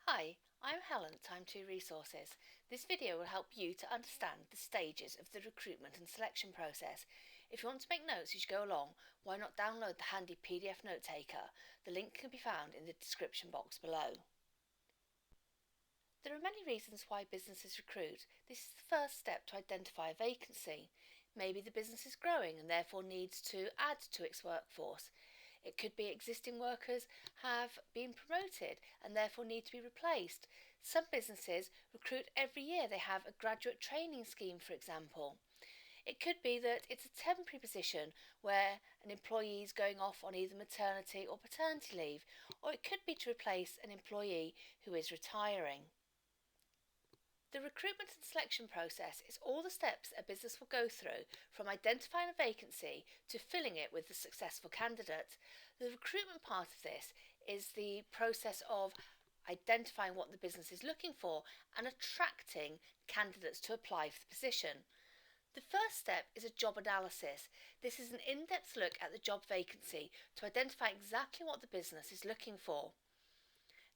Hi, I'm Helen, Time 2 Resources. This video will help you to understand the stages of the recruitment and selection process. If you want to make notes as you go along, why not download the handy PDF note taker? The link can be found in the description box below. There are many reasons why businesses recruit. This is the first step to identify a vacancy. Maybe the business is growing and therefore needs to add to its workforce. It could be existing workers have been promoted and therefore need to be replaced. Some businesses recruit every year. They have a graduate training scheme, for example. It could be that it's a temporary position where an employee is going off on either maternity or paternity leave, or it could be to replace an employee who is retiring. The recruitment and selection process is all the steps a business will go through from identifying a vacancy to filling it with a successful candidate. The recruitment part of this is the process of identifying what the business is looking for and attracting candidates to apply for the position. The first step is a job analysis. This is an in-depth look at the job vacancy to identify exactly what the business is looking for.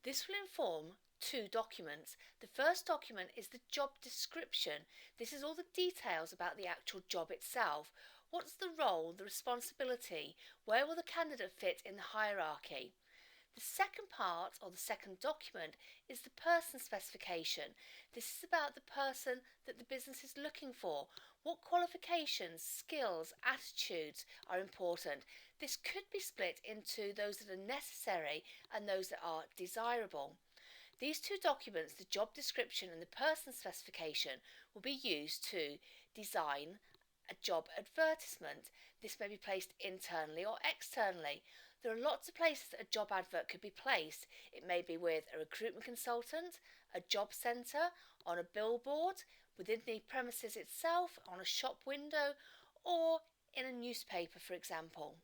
This will inform two documents. The first document is the job description. This is all the details about the actual job itself. What's the role, the responsibility? Where will the candidate fit in the hierarchy? The second part, or the second document, is the person specification. This is about the person that the business is looking for. What qualifications, skills, attitudes are important. This could be split into those that are necessary and those that are desirable. These two documents, the job description and the person specification, will be used to design a job advertisement. This may be placed internally or externally. There are lots of places that a job advert could be placed. It may be with a recruitment consultant, a job centre, on a billboard, within the premises itself, on a shop window, or in a newspaper, for example.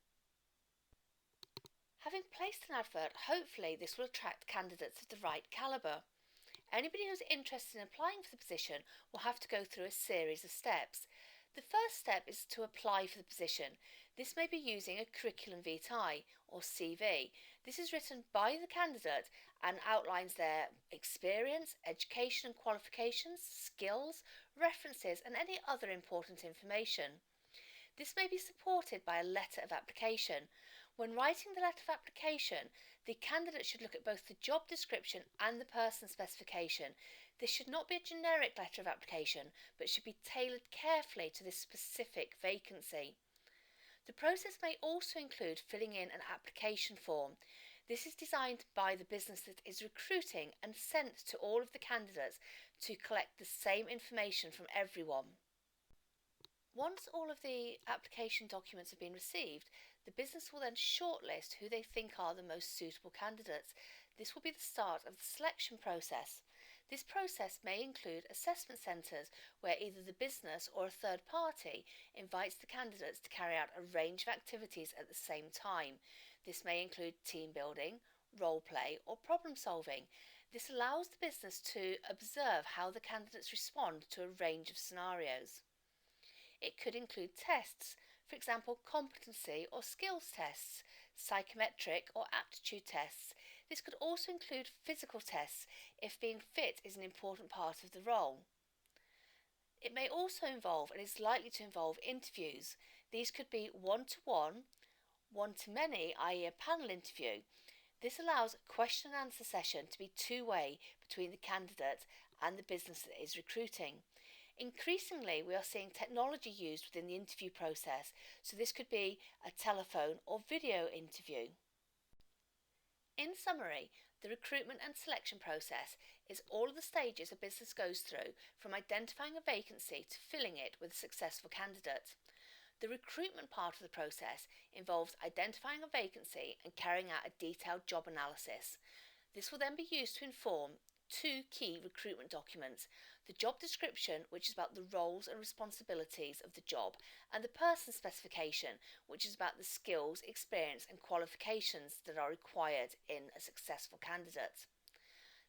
Having placed an advert, hopefully this will attract candidates of the right calibre. Anybody who's interested in applying for the position will have to go through a series of steps. The first step is to apply for the position. This may be using a curriculum vitae or CV. This is written by the candidate and outlines their experience, education and qualifications, skills, references and any other important information. This may be supported by a letter of application. When writing the letter of application, the candidate should look at both the job description and the person specification. This should not be a generic letter of application, but should be tailored carefully to this specific vacancy. The process may also include filling in an application form. This is designed by the business that is recruiting and sent to all of the candidates to collect the same information from everyone. Once all of the application documents have been received, the business will then shortlist who they think are the most suitable candidates. This will be the start of the selection process. This process may include assessment centres where either the business or a third party invites the candidates to carry out a range of activities at the same time. This may include team building, role play or problem solving. This allows the business to observe how the candidates respond to a range of scenarios. It could include tests, for example competency or skills tests, psychometric or aptitude tests. This could also include physical tests if being fit is an important part of the role. It may also involve and is likely to involve interviews. These could be one-to-one, one-to-many, i.e. a panel interview. This allows a question and answer session to be two-way between the candidate and the business that is recruiting. Increasingly, we are seeing technology used within the interview process, so this could be a telephone or video interview. In summary, the recruitment and selection process is all of the stages a business goes through from identifying a vacancy to filling it with a successful candidate. The recruitment part of the process involves identifying a vacancy and carrying out a detailed job analysis. This will then be used to inform two key recruitment documents: the job description, which is about the roles and responsibilities of the job, and the person specification, which is about the skills, experience and qualifications that are required in a successful candidate.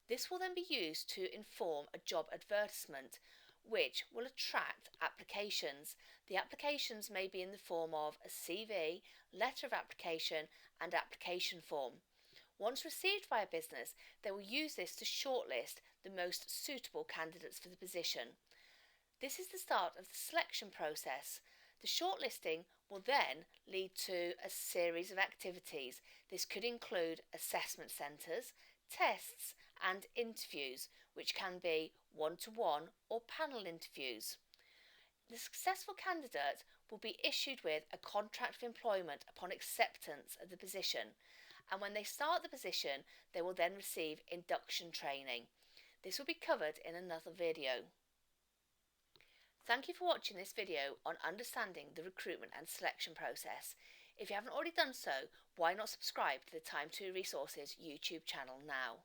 This will then be used to inform a job advertisement, which will attract applications. The applications may be in the form of a CV, letter of application and application form. Once received by a business, they will use this to shortlist the most suitable candidates for the position. This is the start of the selection process. The shortlisting will then lead to a series of activities. This could include assessment centres, tests and interviews, which can be one-to-one or panel interviews. The successful candidate will be issued with a contract of employment upon acceptance of the position, and when they start the position they will then receive induction training. This will be covered in another video. Thank you for watching this video on understanding the recruitment and selection process. If you haven't already done so, why not subscribe to the Time2 Resources YouTube channel now?